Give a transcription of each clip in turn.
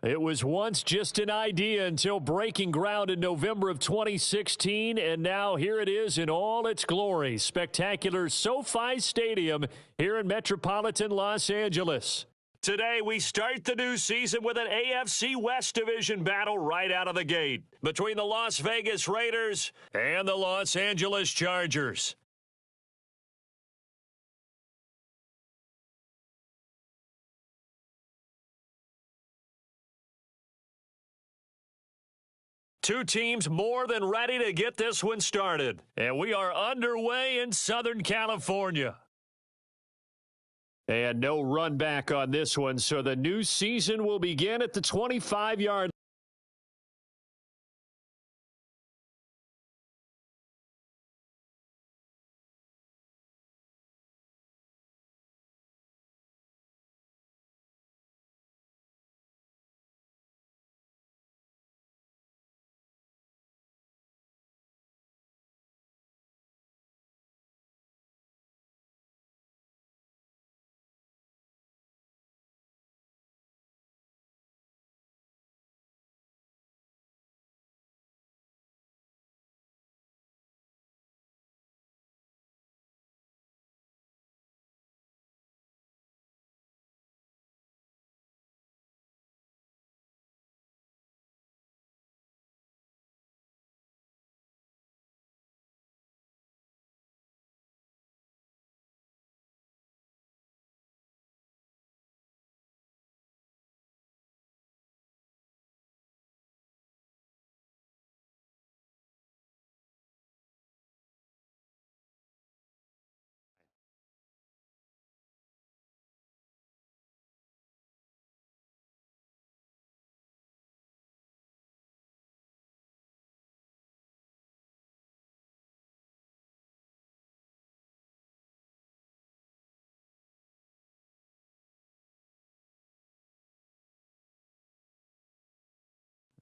It was once just an idea until breaking ground in November of 2016, and now here it is in all its glory. Spectacular SoFi Stadium here in metropolitan Los Angeles. Today, we start the new season with an AFC West Division battle right out of the gate between the Las Vegas Raiders and the Los Angeles Chargers. Two teams more than ready to get this one started. And we are underway in Southern California. And no run back on this one, so the new season will begin at the 25-yard line.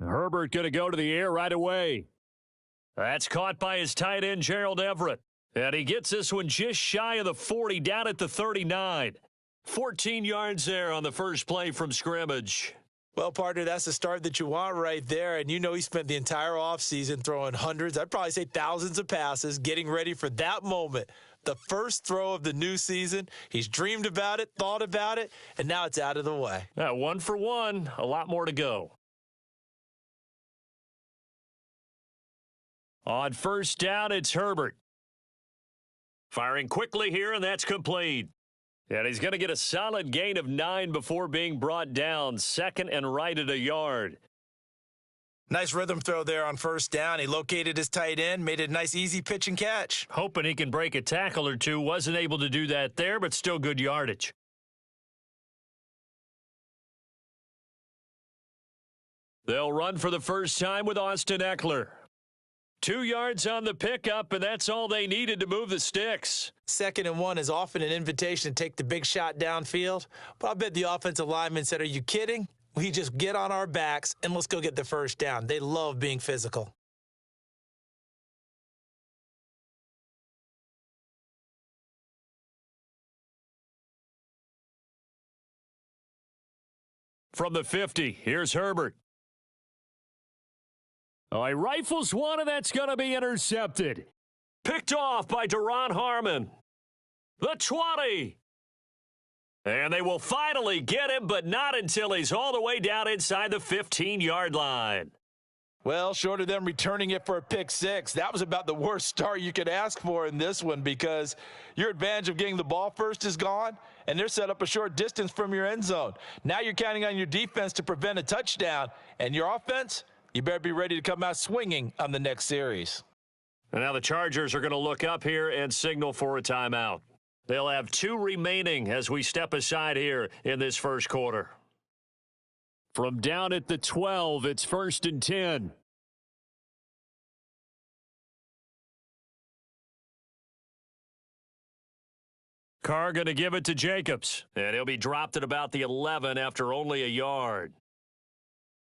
Herbert going to go to the air right away. That's caught by his tight end, Gerald Everett. And he gets this one just shy of the 40, down at the 39. 14 yards there on the first play from scrimmage. Well, partner, that's the start that you want right there. And you know he spent the entire offseason throwing hundreds, I'd probably say thousands of passes, getting ready for that moment. The first throw of the new season. He's dreamed about it, thought about it, and now it's out of the way. 1 for 1, a lot more to go. On first down, it's Herbert. Firing quickly here, and that's complete. And he's going to get a solid gain of 9 before being brought down. Second and right at a yard. Nice rhythm throw there on first down. He located his tight end, made it a nice easy pitch and catch. Hoping he can break a tackle or two. Wasn't able to do that there, but still good yardage. They'll run for the first time with Austin Ekeler. 2 yards on the pickup, and that's all they needed to move the sticks. 2nd and 1 is often an invitation to take the big shot downfield. But I bet the offensive lineman said, are you kidding? We just get on our backs and let's go get the first down. They love being physical. From the 50, here's Herbert. Oh, he rifles one, and that's going to be intercepted. Picked off by Duron Harmon. The 20. And they will finally get him, but not until he's all the way down inside the 15-yard line. Well, short of them returning it for a pick six, that was about the worst start you could ask for in this one because your advantage of getting the ball first is gone, and they're set up a short distance from your end zone. Now you're counting on your defense to prevent a touchdown, and your offense, you better be ready to come out swinging on the next series. And now the Chargers are going to look up here and signal for a timeout. They'll have 2 remaining as we step aside here in this first quarter. From down at the 12, it's 1st and 10. Carr going to give it to Jacobs, and he'll be dropped at about the 11 after only a yard.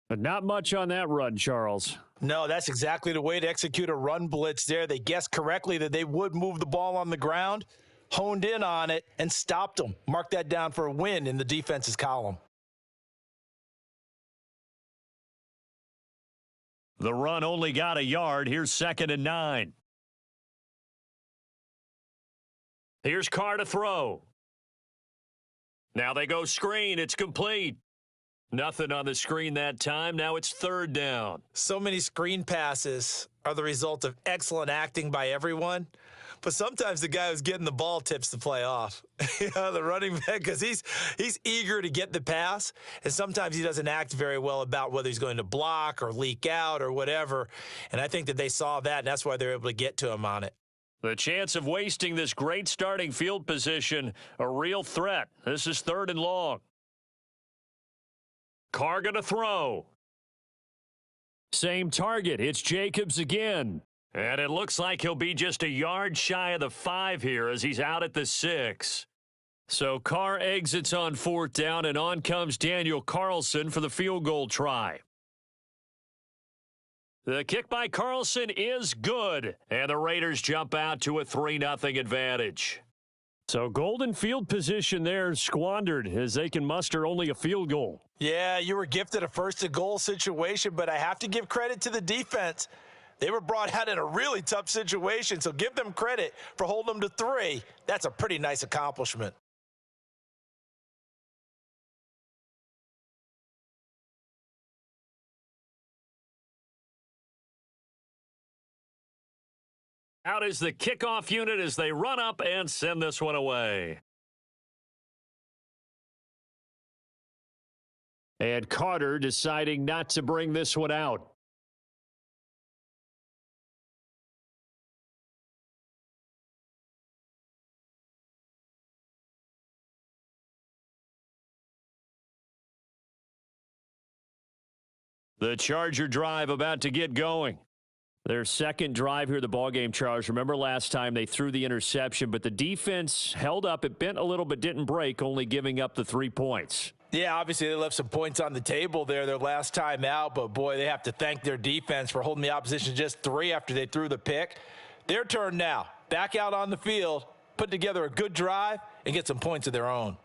But not much on that run, Charles. No, that's exactly the way to execute a run blitz there. They guessed correctly that they would move the ball on the ground, honed in on it, and stopped them. Mark that down for a win in the defense's column. The run only got a yard. Here's 2nd and 9. Here's Carr to throw. Now they go screen. It's complete. Nothing on the screen that time. Now it's 3rd down. So many screen passes are the result of excellent acting by everyone. But sometimes the guy who's getting the ball tips the play off. The running back, because he's eager to get the pass, and sometimes he doesn't act very well about whether he's going to block or leak out or whatever. And I think that they saw that, and that's why they're able to get to him on it. The chance of wasting this great starting field position, a real threat. This is 3rd and long. Carr gonna throw. Same target. It's Jacobs again. And it looks like he'll be just a yard shy of the 5 here as he's out at the 6. So Carr exits on 4th down, and on comes Daniel Carlson for the field goal try. The kick by Carlson is good, and the Raiders jump out to a 3-0 advantage. So golden field position there squandered as they can muster only a field goal. Yeah, you were gifted a 1st-and-goal situation, but I have to give credit to the defense. They were brought out in a really tough situation, so give them credit for holding them to 3. That's a pretty nice accomplishment. Out is the kickoff unit as they run up and send this one away. And Carter deciding not to bring this one out. The Charger drive about to get going. Their 2nd drive here of the ballgame, Charles. Remember last time they threw the interception, but the defense held up. It bent a little but didn't break, only giving up the 3 points. Yeah, obviously they left some points on the table there their last time out, but boy, they have to thank their defense for holding the opposition just 3 after they threw the pick. Their turn now. Back out on the field, put together a good drive, and get some points of their own.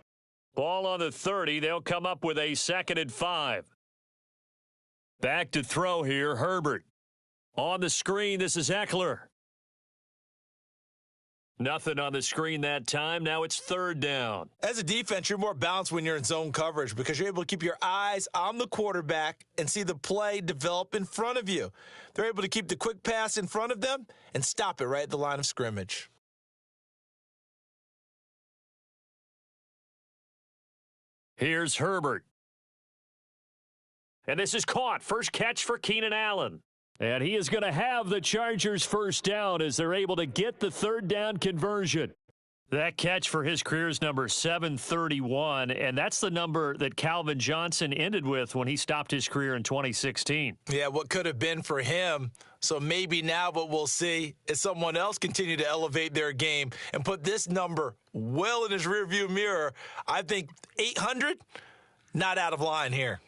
Ball on the 30. They'll come up with a 2nd and 5. Back to throw here, Herbert. On the screen, this is Eckler. Nothing on the screen that time. Now it's 3rd down. As a defense, you're more balanced when you're in zone coverage because you're able to keep your eyes on the quarterback and see the play develop in front of you. They're able to keep the quick pass in front of them and stop it right at the line of scrimmage. Here's Herbert. And this is caught. First catch for Keenan Allen. And he is going to have the Chargers 1st down as they're able to get the 3rd down conversion. That catch for his career is number 731, and that's the number that Calvin Johnson ended with when he stopped his career in 2016. Yeah, what could have been for him. So maybe now what we'll see is someone else continue to elevate their game and put this number well in his rearview mirror. I think 800, not out of line here.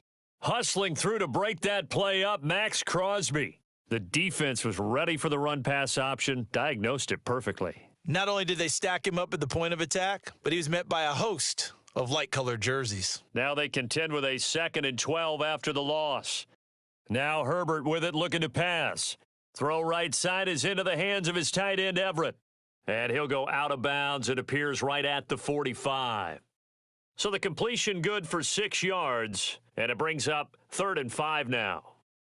Hustling through to break that play up, Max Crosby. The defense was ready for the run-pass option, diagnosed it perfectly. Not only did they stack him up at the point of attack, but he was met by a host of light-colored jerseys. Now they contend with a 2nd and 12 after the loss. Now Herbert with it, looking to pass. Throw right side is into the hands of his tight end, Everett. And he'll go out of bounds. It appears right at the 45. So the completion good for 6 yards, and it brings up 3rd and 5 now.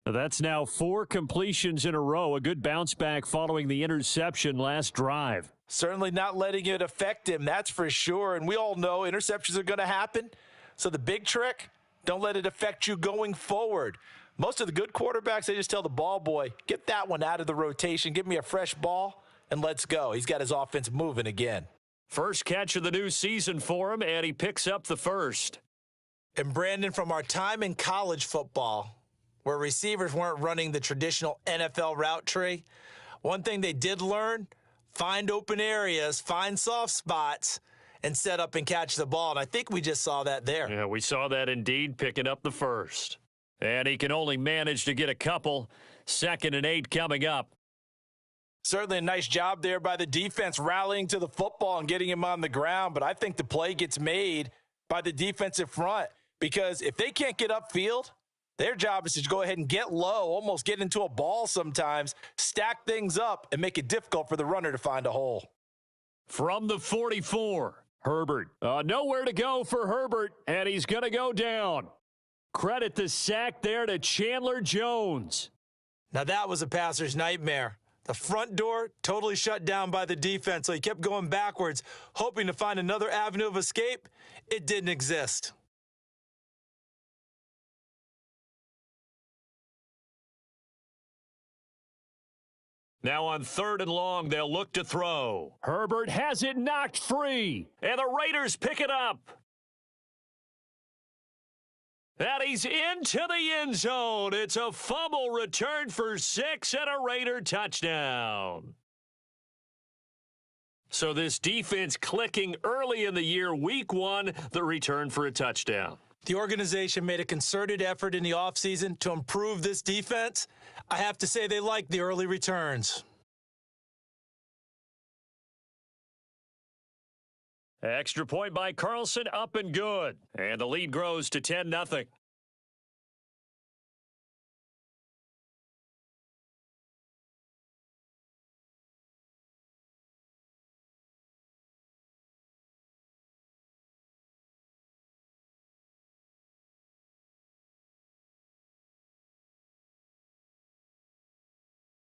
That's now 4 completions in a row. A good bounce back following the interception last drive. Certainly not letting it affect him, that's for sure. And we all know interceptions are going to happen. So the big trick, don't let it affect you going forward. Most of the good quarterbacks, they just tell the ball boy, get that one out of the rotation, give me a fresh ball, and let's go. He's got his offense moving again. First catch of the new season for him, and he picks up the 1st. And Brandon, from our time in college football, where receivers weren't running the traditional NFL route tree, one thing they did learn, find open areas, find soft spots, and set up and catch the ball. And I think we just saw that there. Yeah, we saw that indeed, picking up the 1st. And he can only manage to get a couple. 2nd and 8 coming up. Certainly a nice job there by the defense rallying to the football and getting him on the ground. But I think the play gets made by the defensive front because if they can't get upfield, Their job is to go ahead and get low, almost get into a ball sometimes, stack things up, and make it difficult for the runner to find a hole. From the 44, Herbert. Nowhere to go for Herbert, and he's going to go down. Credit the sack there to Chandler Jones. Now that was a passer's nightmare. The front door totally shut down by the defense, so he kept going backwards, hoping to find another avenue of escape. It didn't exist. Now on 3rd and long, they'll look to throw. Herbert has it knocked free, and the Raiders pick it up. And he's into the end zone. It's a fumble return for 6 and a Raider touchdown. So this defense clicking early in the year, week 1, the return for a touchdown. The organization made a concerted effort in the offseason to improve this defense. I have to say they like the early returns. Extra point by Carlson, up and good. And the lead grows to 10-0.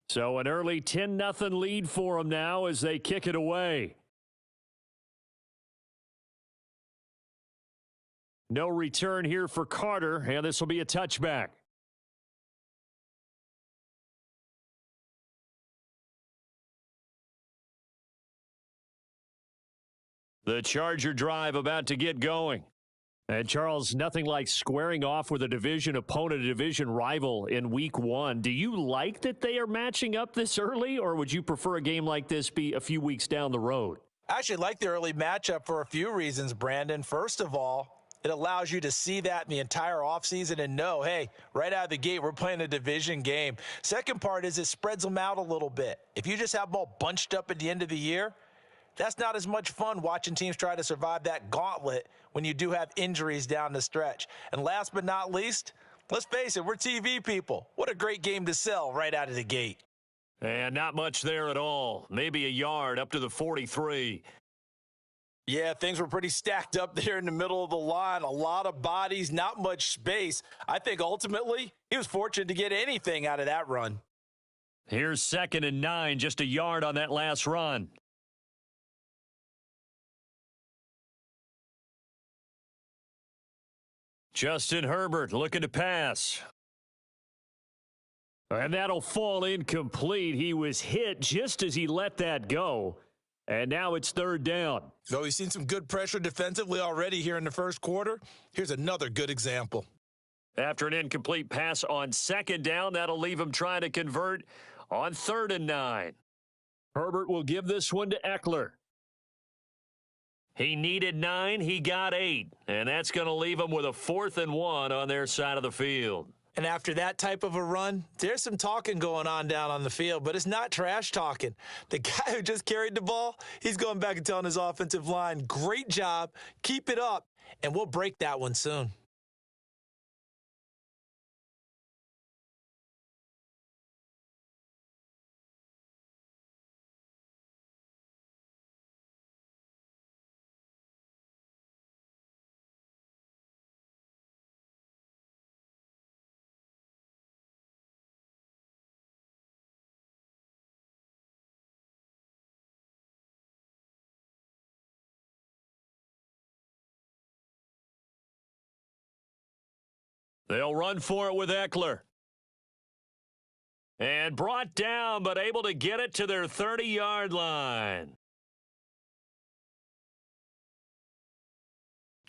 So an early 10-0 lead for them now as they kick it away. No return here for Carter, and this will be a touchback. The Charger drive about to get going. And Charles, nothing like squaring off with a division opponent, a division rival in week 1. Do you like that they are matching up this early, or would you prefer a game like this be a few weeks down the road? I actually like the early matchup for a few reasons, Brandon. First of all, it allows you to see that in the entire offseason and know, hey, right out of the gate, we're playing a division game. Second part is it spreads them out a little bit. If you just have them all bunched up at the end of the year, that's not as much fun watching teams try to survive that gauntlet when you do have injuries down the stretch. And last but not least, let's face it, we're TV people. What a great game to sell right out of the gate. And not much there at all. Maybe a yard up to the 43. Yeah, things were pretty stacked up there in the middle of the line. A lot of bodies, not much space. I think ultimately he was fortunate to get anything out of that run. Here's 2nd and 9, just a yard on that last run. Justin Herbert looking to pass. And that'll fall incomplete. He was hit just as he let that go. And now it's 3rd down. So we've seen some good pressure defensively already here in the first quarter. Here's another good example. After an incomplete pass on 2nd down, that'll leave him trying to convert on 3rd and 9. Herbert will give this one to Eckler. He needed 9, he got 8, and that's going to leave him with a 4th and 1 on their side of the field. And after that type of a run, there's some talking going on down on the field, but it's not trash talking. The guy who just carried the ball, he's going back and telling his offensive line, great job, keep it up, and we'll break that one soon. They'll run for it with Eckler. And brought down, but able to get it to their 30-yard line.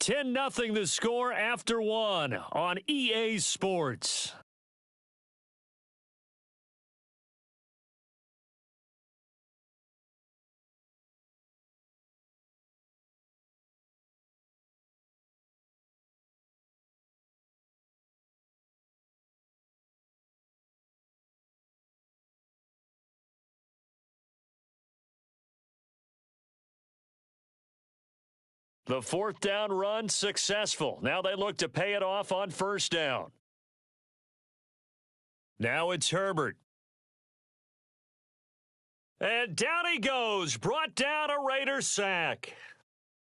10-0 the score after 1 on EA Sports. The 4th down run successful. Now they look to pay it off on 1st down. Now it's Herbert. And down he goes, brought down a Raider sack.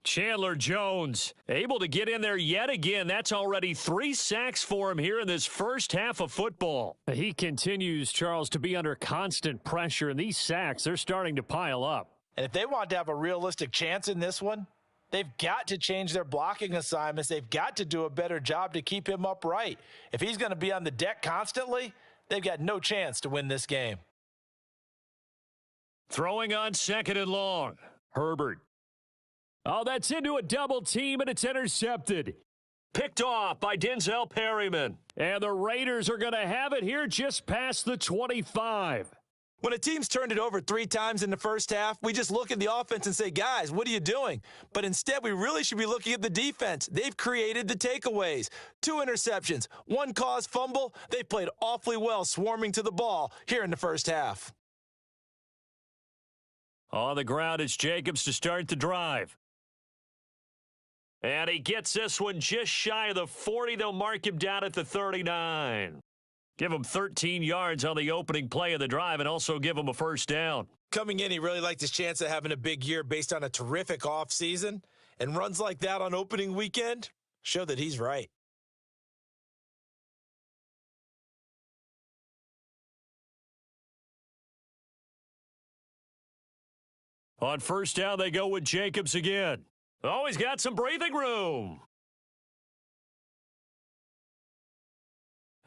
Chandler Jones able to get in there yet again. That's already 3 sacks for him here in this first half of football. He continues, Charles, to be under constant pressure, and these sacks, they're starting to pile up. And if they want to have a realistic chance in this one, they've got to change their blocking assignments. They've got to do a better job to keep him upright. If he's going to be on the deck constantly, they've got no chance to win this game. Throwing on 2nd and long. Herbert. Oh, that's into a double team, and it's intercepted. Picked off by Denzel Perryman. And the Raiders are going to have it here just past the 25. When a team's turned it over 3 times in the first half, we just look at the offense and say, guys, what are you doing? But instead, we really should be looking at the defense. They've created the takeaways. 2 interceptions, 1 caused fumble. They've played awfully well swarming to the ball here in the first half. On the ground, it's Jacobs to start the drive. And he gets this one just shy of the 40. They'll mark him down at the 39. Give him 13 yards on the opening play of the drive and also give him a first down. Coming in, he really liked his chance of having a big year based on a terrific offseason. And runs like that on opening weekend show that he's right. On first down, they go with Jacobs again. Oh, he's got some breathing room.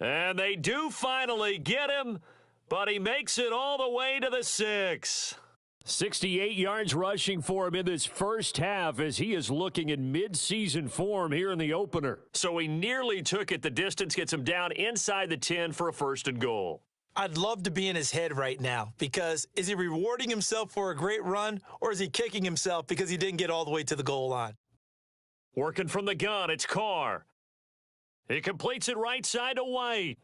And they do finally get him, but he makes it all the way to the 6. 68 yards rushing for him in this first half as he is looking in mid-season form here in the opener. So he nearly took it the distance, gets him down inside the 10 for a 1st and goal. I'd love to be in his head right now because is he rewarding himself for a great run or is he kicking himself because he didn't get all the way to the goal line? Working from the gun, it's Carr. He completes it right side to White.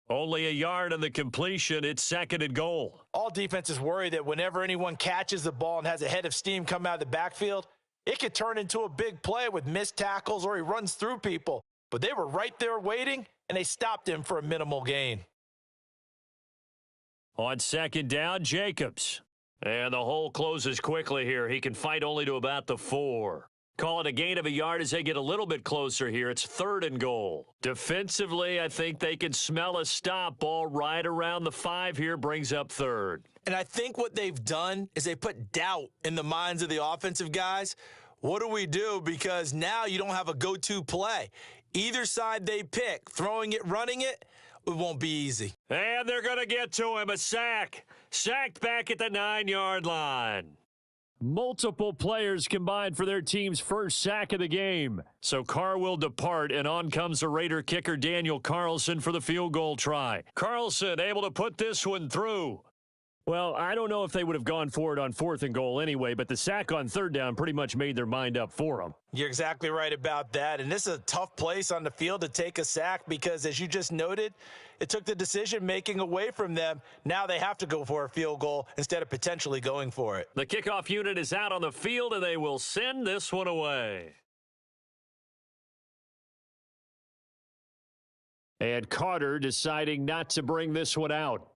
Only a yard on the completion. It's 2nd and goal. All defenses worry that whenever anyone catches the ball and has a head of steam come out of the backfield, it could turn into a big play with missed tackles or he runs through people. But they were right there waiting, and they stopped him for a minimal gain. On 2nd down, Jacobs. And the hole closes quickly here. He can fight only to about the 4. Call it a gain of a yard as they get a little bit closer here. It's 3rd and goal. Defensively, I think they can smell a stop. Ball right around the 5 here, brings up 3rd. And I think what they've done is they put doubt in the minds of the offensive guys. What do we do? Because now you don't have a go-to play. Either side they pick, throwing it, running it, it won't be easy. And they're going to get to him. A sack. Sacked back at the 9-yard line. Multiple players combined for their team's first sack of the game. So Carr will depart, and on comes the Raider kicker Daniel Carlson for the field goal try. Carlson able to put this one through. Well, I don't know if they would have gone for it on 4th and goal anyway, but the sack on 3rd down pretty much made their mind up for them. You're exactly right about that, and this is a tough place on the field to take a sack because, as you just noted, it took the decision-making away from them. Now they have to go for a field goal instead of potentially going for it. The kickoff unit is out on the field, and they will send this one away. And Carter deciding not to bring this one out.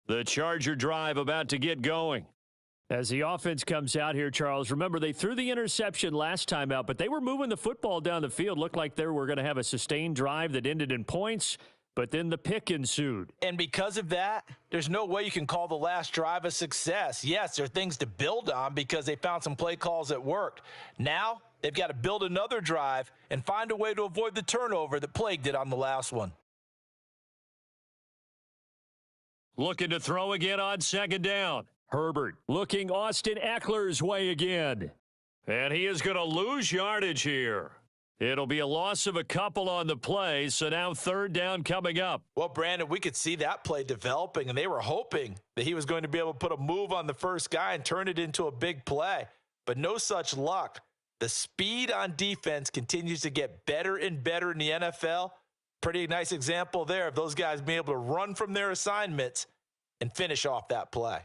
The Charger drive about to get going. As the offense comes out here, Charles, remember they threw the interception last time out, but they were moving the football down the field. Looked like they were going to have a sustained drive that ended in points, but then the pick ensued. And because of that, there's no way you can call the last drive a success. Yes, there are things to build on because they found some play calls that worked. Now they've got to build another drive and find a way to avoid the turnover that plagued it on the last one. Looking to throw again on 2nd down. Herbert looking Austin Eckler's way again. And he is going to lose yardage here. It'll be a loss of a couple on the play, so now 3rd down coming up. Well, Brandon, we could see that play developing, and they were hoping that he was going to be able to put a move on the first guy and turn it into a big play. But no such luck. The speed on defense continues to get better and better in the NFL. Pretty nice example there of those guys being able to run from their assignments and finish off that play.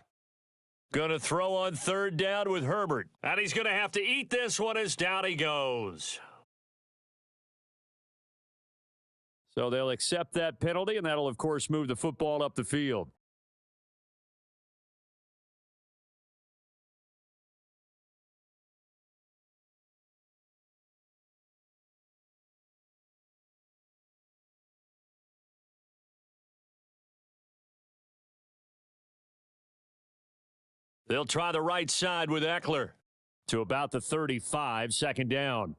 Going to throw on third down with Herbert. And he's going to have to eat this one as down he goes. So they'll accept that penalty, and that'll, of course, move the football up the field. They'll try the right side with Eckler to about the 35, second down.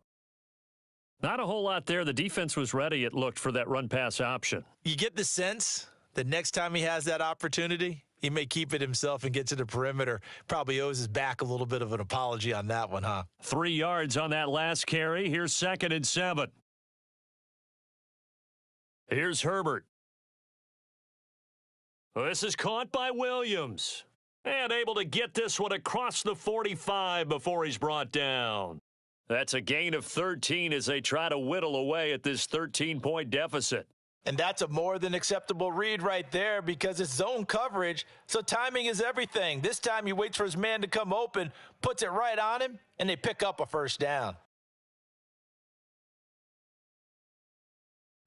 Not a whole lot there. The defense was ready, it looked, for that run-pass option. You get the sense that next time he has that opportunity, he may keep it himself and get to the perimeter. Probably owes his back a little bit of an apology on that one, huh? 3 yards on that last carry. Here's 2nd and 7. Here's Herbert. This is caught by Williams. And able to get this one across the 45 before he's brought down. That's a gain of 13 as they try to whittle away at this 13-point deficit. And that's a more than acceptable read right there because it's zone coverage, so timing is everything. This time he waits for his man to come open, puts it right on him, and they pick up a first down.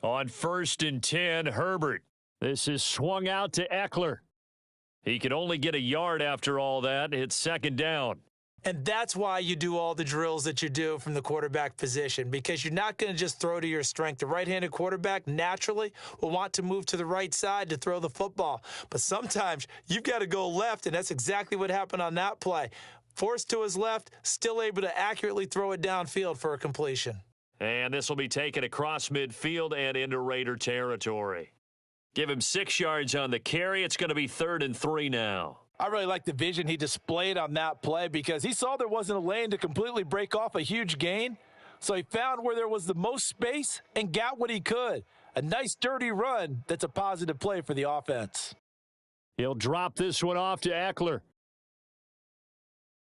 On 1st and 10, Herbert. This is swung out to Eckler. He could only get a yard after all that. It's 2nd down. And that's why you do all the drills that you do from the quarterback position, because you're not going to just throw to your strength. The right-handed quarterback naturally will want to move to the right side to throw the football. But sometimes you've got to go left, and that's exactly what happened on that play. Forced to his left, still able to accurately throw it downfield for a completion. And this will be taken across midfield and into Raider territory. Give him 6 yards on the carry. It's going to be 3rd and 3 now. I really like the vision he displayed on that play because he saw there wasn't a lane to completely break off a huge gain. So he found where there was the most space and got what he could. A nice, dirty run that's a positive play for the offense. He'll drop this one off to Eckler.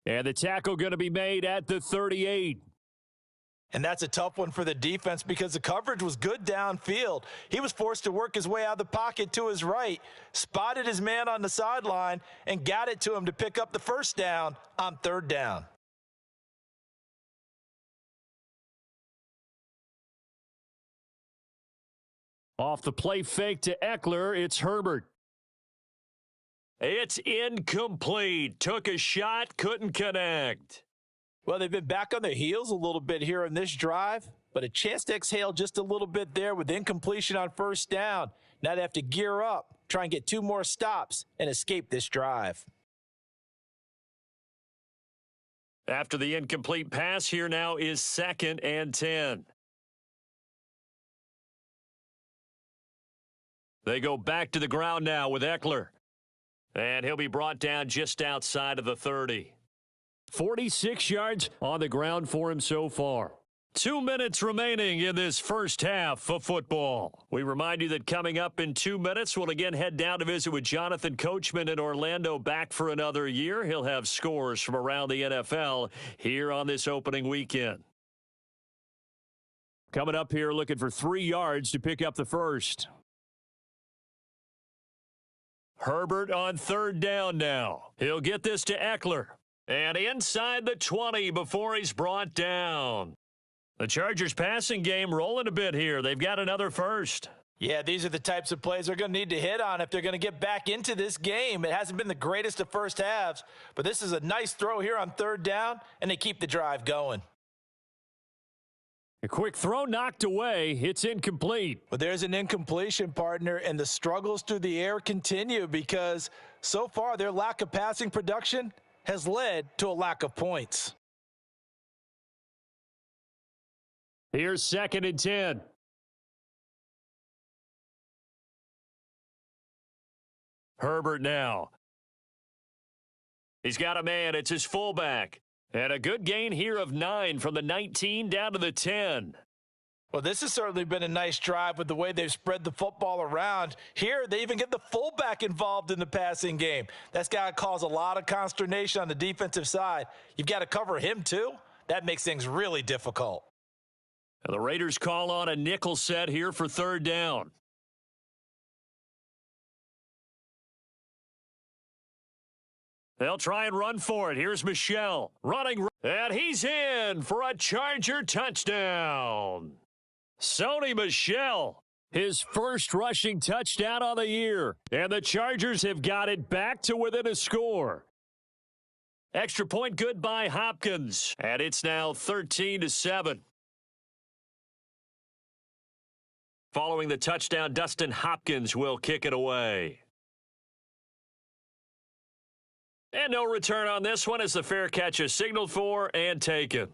And the tackle going to be made at the 38. And that's a tough one for the defense because the coverage was good downfield. He was forced to work his way out of the pocket to his right, spotted his man on the sideline, and got it to him to pick up the first down on 3rd down. Off the play fake to Eckler, it's Herbert. It's incomplete. Took a shot, couldn't connect. Well, they've been back on their heels a little bit here in this drive, but a chance to exhale just a little bit there with incompletion on 1st down. Now they have to gear up, try and get 2 more stops, and escape this drive. After the incomplete pass, here now is 2nd and 10. They go back to the ground now with Eckler. And he'll be brought down just outside of the 30. 46 yards on the ground for him so far. 2 minutes remaining in this first half of football. We remind you that coming up in 2 minutes, we'll again head down to visit with Jonathan Coachman in Orlando, back for another year. He'll have scores from around the NFL here on this opening weekend. Coming up here, looking for 3 yards to pick up the first. Herbert on 3rd down now. He'll get this to Eckler. And inside the 20 before he's brought down. The Chargers passing game rolling a bit here. They've got another first. Yeah, these are the types of plays they're going to need to hit on if they're going to get back into this game. It hasn't been the greatest of first halves, but this is a nice throw here on 3rd down, and they keep the drive going. A quick throw knocked away. It's incomplete. But there's an incompletion, partner, and the struggles through the air continue because so far their lack of passing production has led to a lack of points. Here's 2nd and 10. Herbert now. He's got a man. It's his fullback. And a good gain here of 9 from the 19 down to the 10. Well, this has certainly been a nice drive with the way they've spread the football around. Here, they even get the fullback involved in the passing game. That's got to cause a lot of consternation on the defensive side. You've got to cover him, too. That makes things really difficult. And the Raiders call on a nickel set here for third down. They'll try and run for it. Here's Michel running, and he's in for a Charger touchdown. Sony Michel, his first rushing touchdown on the year, and the Chargers have got it back to within a score. Extra point good by Hopkins, and it's now 13-7. Following the touchdown, Dustin Hopkins will kick it away. And no return on this one as the fair catch is signaled for and taken.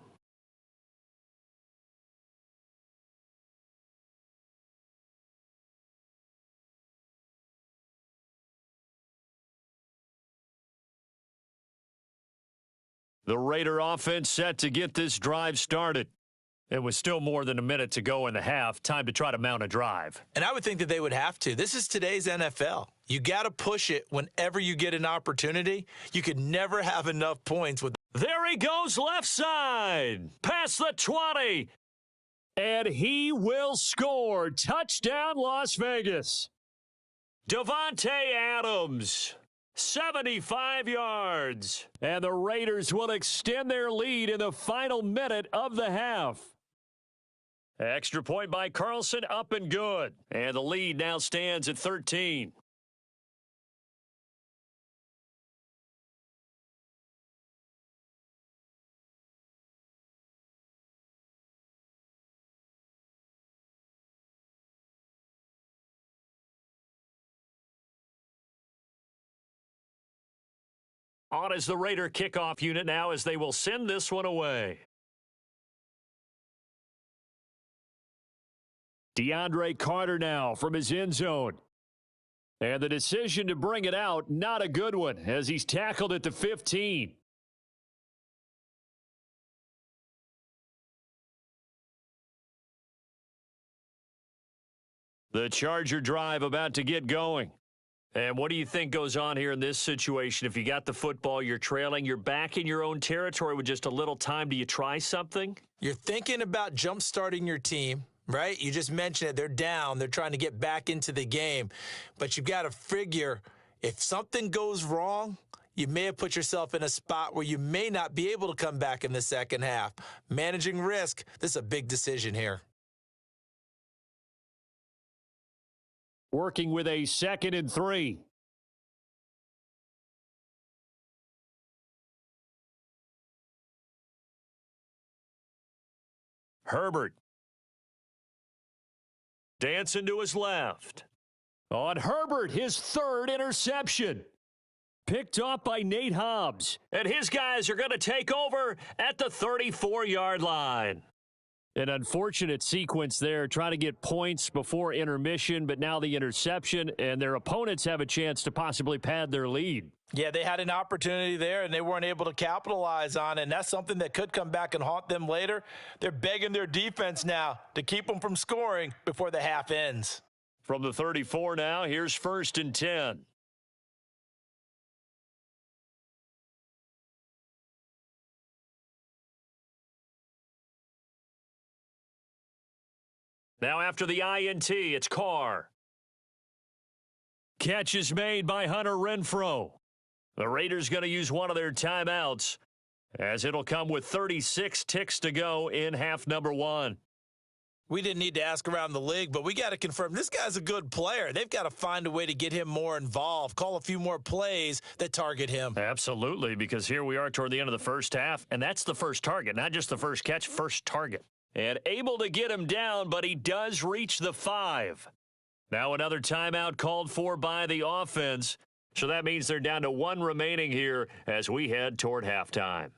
The Raider offense set to get this drive started. It was still more than a minute to go in the half. Time to try to mount a drive. And I would think that they would have to. This is today's NFL. You got to push it whenever you get an opportunity. You could never have enough points with. There he goes left side. Past the 20. And he will score. Touchdown, Las Vegas. Davante Adams. 75 yards. And the Raiders will extend their lead in the final minute of the half. Extra point by Carlson, up and good. And the lead now stands at 13. On is the Raider kickoff unit now as they will send this one away. DeAndre Carter now from his end zone. And the decision to bring it out, not a good one, as he's tackled at the 15. The Charger drive about to get going. And what do you think goes on here in this situation? If you got the football, you're trailing, you're back in your own territory with just a little time. Do you try something? You're thinking about jump-starting your team, right? You just mentioned it. They're down. They're trying to get back into the game. But you've got to figure if something goes wrong, you may have put yourself in a spot where you may not be able to come back in the second half. Managing risk, this is a big decision here. Working with a 2nd and 3. Herbert. Dancing to his left. On Herbert, his 3rd interception. Picked off by Nate Hobbs. And his guys are going to take over at the 34-yard line. An unfortunate sequence there, trying to get points before intermission, but now the interception, and their opponents have a chance to possibly pad their lead. Yeah, they had an opportunity there, and they weren't able to capitalize on it, and that's something that could come back and haunt them later. They're begging their defense now to keep them from scoring before the half ends. From the 34 now, here's 1st and 10. Now after the INT, it's Carr. Catch is made by Hunter Renfrow. The Raiders going to use one of their timeouts as it'll come with 36 ticks to go in half number 1. We didn't need to ask around the league, but we got to confirm this guy's a good player. They've got to find a way to get him more involved, call a few more plays that target him. Absolutely, because here we are toward the end of the first half, and that's the first target, not just the first catch, first target. And able to get him down, but he does reach the 5. Now another timeout called for by the offense. So that means they're down to 1 remaining here as we head toward halftime.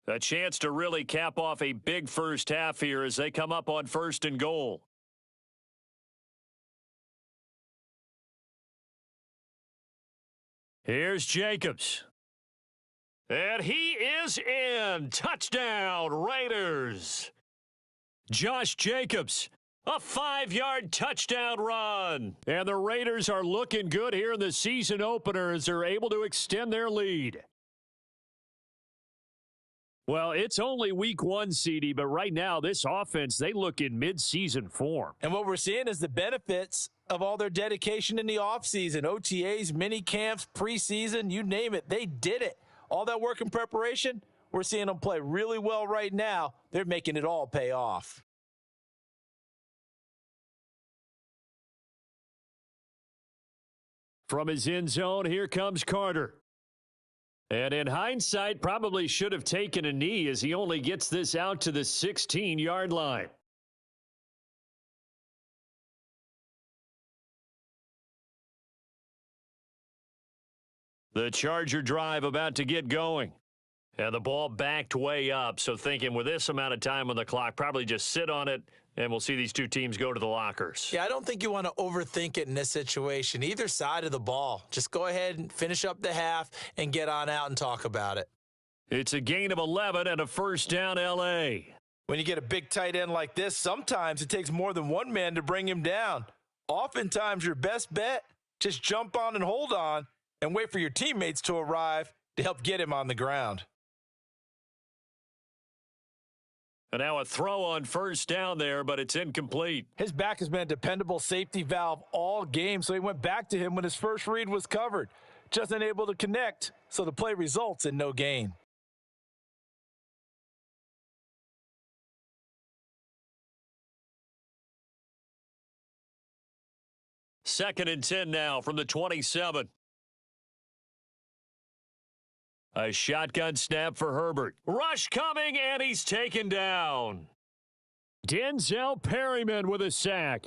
A chance to really cap off a big first half here as they come up on 1st and goal. Here's Jacobs. And he is in. Touchdown, Raiders. Josh Jacobs A 5-yard touchdown run. And the Raiders are looking good here in the season opener as they're able to extend their lead. Well, it's only week 1, CD, but right now this offense, they look in mid-season form. And what we're seeing is the benefits of all their dedication in the offseason. OTAs, mini camps, preseason, you name it, they did it. All that work and preparation, we're seeing them play really well right now. They're making it all pay off. From his end zone, here comes Carter. And in hindsight, probably should have taken a knee as he only gets this out to the 16-yard line. The Charger drive about to get going. And the ball backed way up, so thinking with this amount of time on the clock, probably just sit on it, and we'll see these two teams go to the lockers. Yeah, I don't think you want to overthink it in this situation. Either side of the ball. Just go ahead and finish up the half and get on out and talk about it. It's a gain of 11 and a first down, L.A. When you get a big tight end like this, sometimes it takes more than one man to bring him down. Oftentimes, your best bet, just jump on and hold on and wait for your teammates to arrive to help get him on the ground. And now a throw on first down there, but it's incomplete. His back has been a dependable safety valve all game, so he went back to him when his first read was covered. Just unable to connect, so the play results in no gain. Second and 10 now from the 27. A shotgun snap for Herbert. Rush coming, and he's taken down. Denzel Perryman with a sack.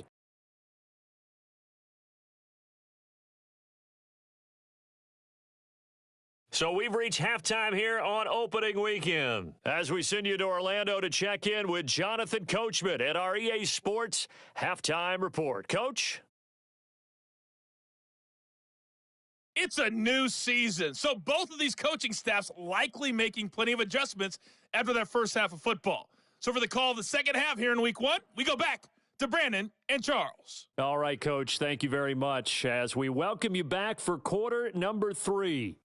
So we've reached halftime here on opening weekend. As we send you to Orlando to check in with Jonathan Coachman at our EA Sports Halftime Report. Coach? It's a new season, so both of these coaching staffs likely making plenty of adjustments after their first half of football. So for the call of the second half here in week 1, we go back to Brandon and Charles. All right, Coach, thank you very much as we welcome you back for quarter number 3.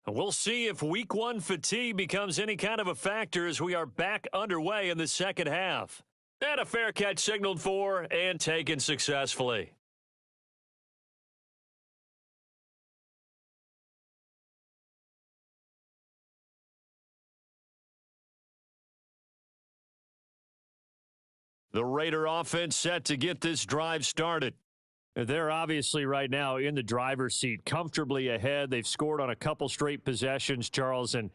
And we'll see if week 1 fatigue becomes any kind of a factor as we are back underway in the second half. And a fair catch signaled for and taken successfully. The Raider offense set to get this drive started. They're obviously right now in the driver's seat, comfortably ahead. They've scored on a couple straight possessions, Charles, and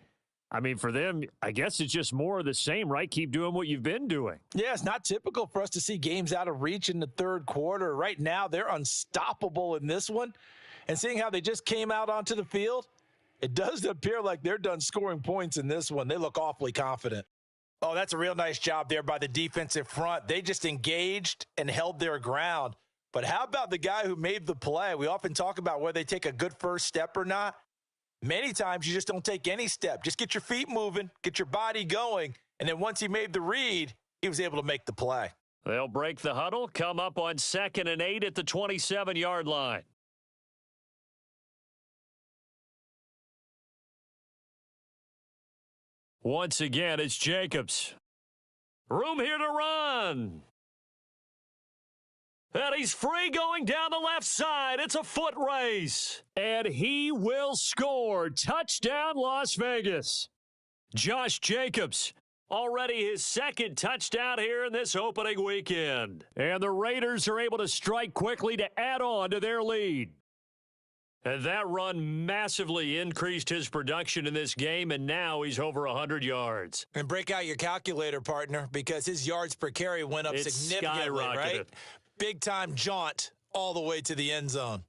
I mean, for them, I guess it's just more of the same, right? Keep doing what you've been doing. Yeah, it's not typical for us to see games out of reach in the third quarter. Right now, they're unstoppable in this one. And seeing how they just came out onto the field, it does appear like they're done scoring points in this one. They look awfully confident. Oh, that's a real nice job there by the defensive front. They just engaged and held their ground. But how about the guy who made the play? We often talk about whether they take a good first step or not. Many times you just don't take any step. Just get your feet moving, get your body going, and then once he made the read, he was able to make the play. They'll break the huddle, come up on 2nd and 8 at the 27-yard line. Once again, it's Jacobs. Room here to run. And he's free going down the left side. It's a foot race. And he will score. Touchdown, Las Vegas. Josh Jacobs, already his second touchdown here in this opening weekend. And the Raiders are able to strike quickly to add on to their lead. And that run massively increased his production in this game, and now he's over 100 yards. And break out your calculator, partner, because his yards per carry went up significantly, right? Big-time jaunt all the way to the end zone.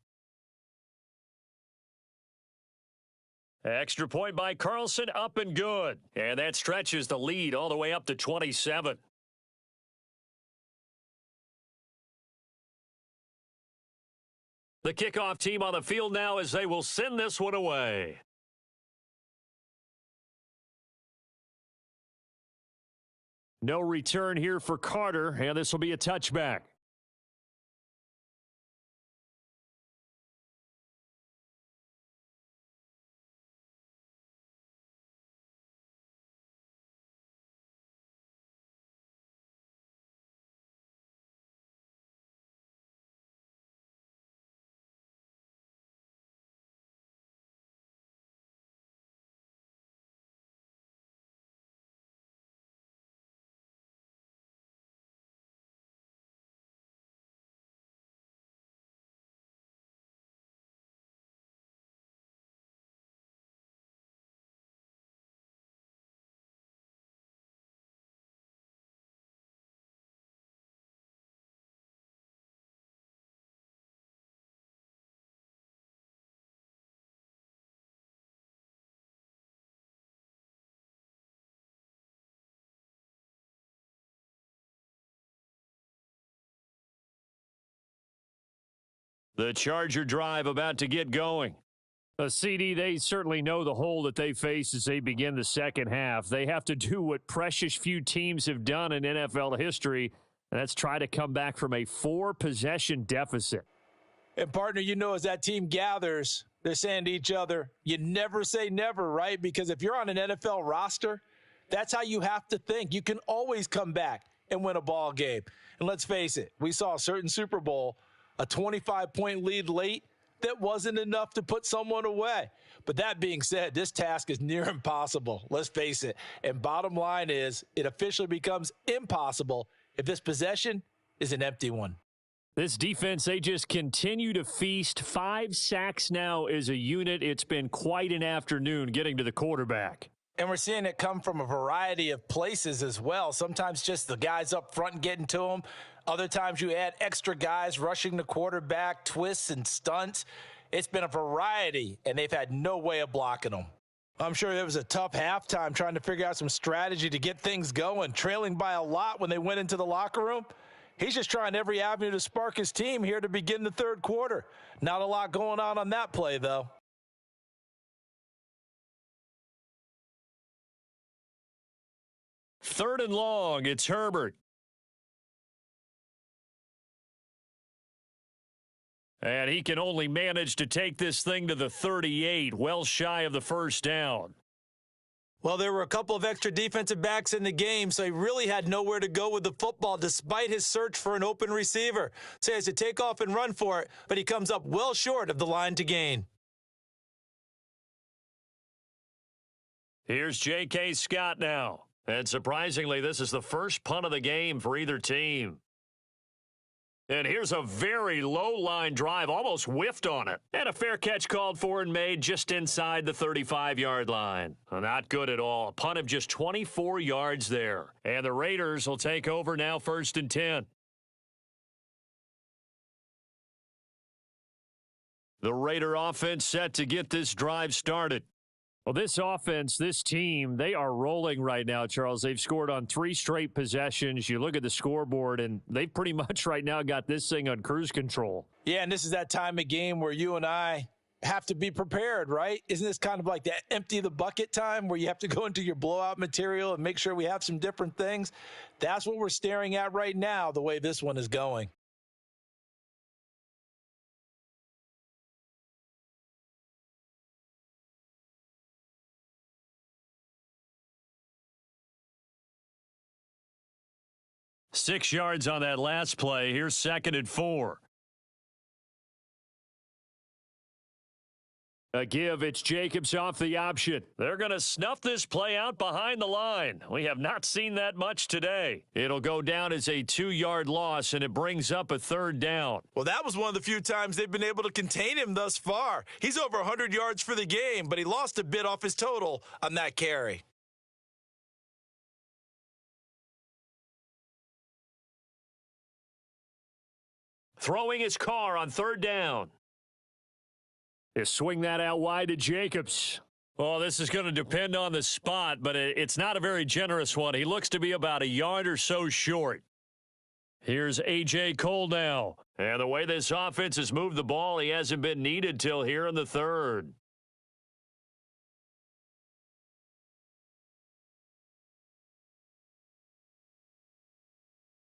Extra point by Carlson, up and good. And that stretches the lead all the way up to 27. The kickoff team on the field now as they will send this one away. No return here for Carter, and this will be a touchback. The Charger drive about to get going. CD, they certainly know the hole that they face as they begin the second half. They have to do what precious few teams have done in NFL history, and that's try to come back from a 4-possession deficit. And, partner, as that team gathers, they're saying to each other, you never say never, right? Because if you're on an NFL roster, that's how you have to think. You can always come back and win a ball game. And let's face it, we saw a certain Super Bowl, a 25-point lead late, that wasn't enough to put someone away. But that being said, this task is near impossible. Let's face it. And bottom line is, it officially becomes impossible if this possession is an empty one. This defense, they just continue to feast. 5 sacks now as a unit. It's been quite an afternoon getting to the quarterback. And we're seeing it come from a variety of places as well. Sometimes just the guys up front and getting to them. Other times you add extra guys rushing the quarterback, twists and stunts. It's been a variety, and they've had no way of blocking them. I'm sure it was a tough halftime trying to figure out some strategy to get things going, trailing by a lot when they went into the locker room. He's just trying every avenue to spark his team here to begin the third quarter. Not a lot going on that play, though. Third and long, it's Herbert. And he can only manage to take this thing to the 38, well shy of the first down. Well, there were a couple of extra defensive backs in the game, so he really had nowhere to go with the football despite his search for an open receiver. So he has to take off and run for it, but he comes up well short of the line to gain. Here's J.K. Scott now. And surprisingly, this is the first punt of the game for either team. And here's a very low-line drive, almost whiffed on it. And a fair catch called for and made just inside the 35-yard line. Not good at all. A punt of just 24 yards there. And the Raiders will take over now 1st and 10. The Raider offense set to get this drive started. Well, this offense, this team, they are rolling right now, Charles. They've scored on 3 straight possessions. You look at the scoreboard, and they've pretty much right now got this thing on cruise control. Yeah, and this is that time of game where you and I have to be prepared, right? Isn't this kind of like that empty the bucket time where you have to go into your blowout material and make sure we have some different things? That's what we're staring at right now, the way this one is going. Six yards on that last play. Here's 2nd and 4. A give. It's Jacobs off the option. They're going to snuff this play out behind the line. We have not seen that much today. It'll go down as a 2-yard loss, and it brings up a 3rd down. Well, that was one of the few times they've been able to contain him thus far. He's over 100 yards for the game, but he lost a bit off his total on that carry. Throwing his car on 3rd down. You swing that out wide to Jacobs. Well, this is going to depend on the spot, but it's not a very generous one. He looks to be about a yard or so short. Here's A.J. Cole now. And the way this offense has moved the ball, he hasn't been needed till here in the 3rd.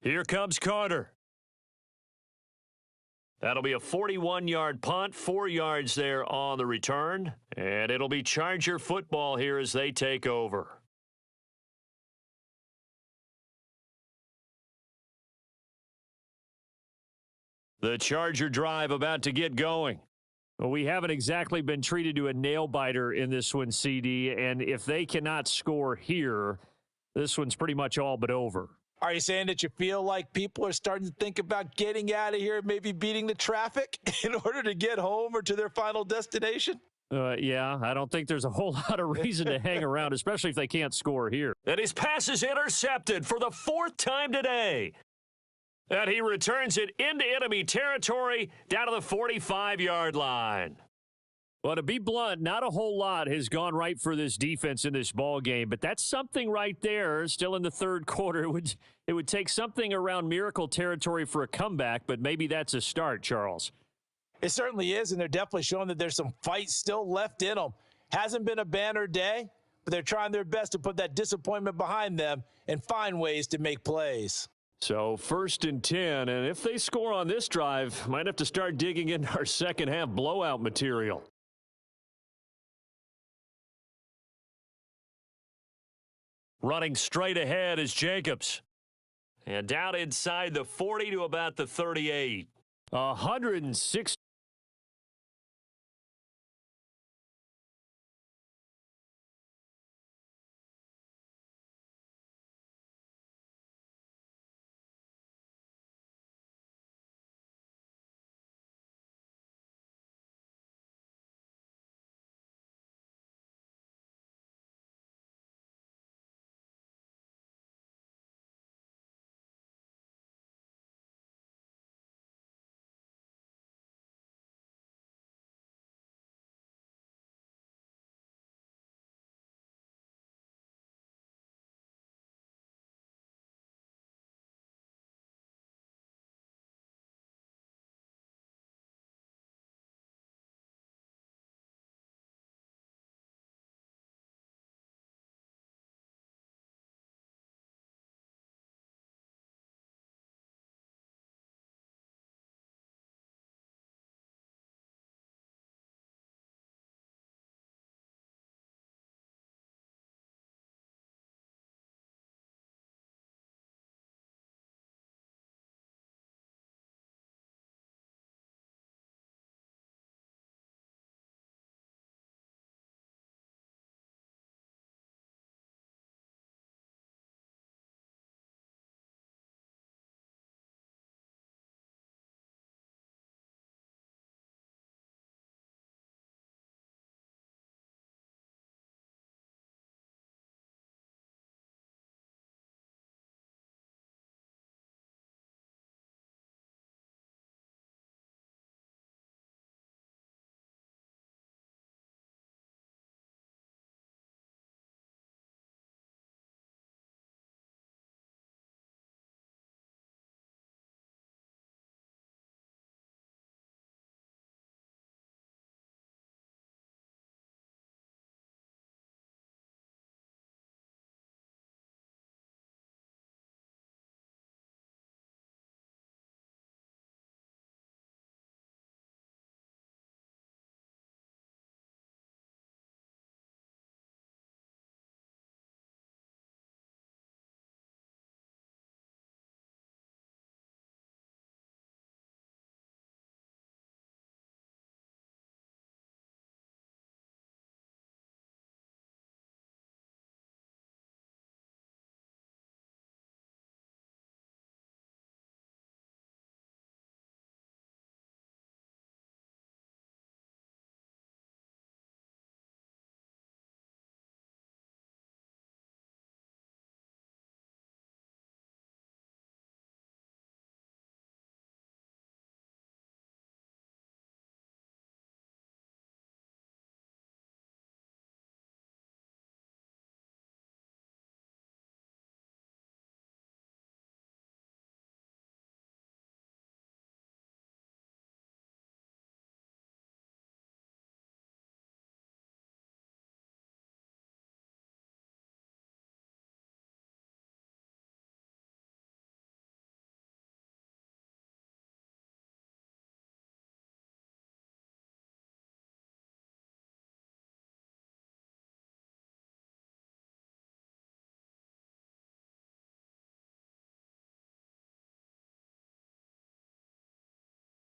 Here comes Carter. That'll be a 41-yard punt, 4 yards there on the return. And it'll be Charger football here as they take over. The Charger drive about to get going. Well, we haven't exactly been treated to a nail-biter in this one, CD. And if they cannot score here, this one's pretty much all but over. Are you saying that you feel like people are starting to think about getting out of here, maybe beating the traffic in order to get home or to their final destination? Yeah, I don't think there's a whole lot of reason to hang around, especially if they can't score here. And his pass is intercepted for the 4th time today. And he returns it into enemy territory down to the 45-yard line. Well, to be blunt, not a whole lot has gone right for this defense in this ball game, but that's something right there. Still in the third quarter, it would take something around miracle territory for a comeback, but maybe that's a start, Charles. It certainly is, and they're definitely showing that there's some fight still left in them. Hasn't been a banner day, but they're trying their best to put that disappointment behind them and find ways to make plays. So 1st and 10, and if they score on this drive, might have to start digging into our second half blowout material. Running straight ahead is Jacobs. And down inside the 40 to about the 38. 160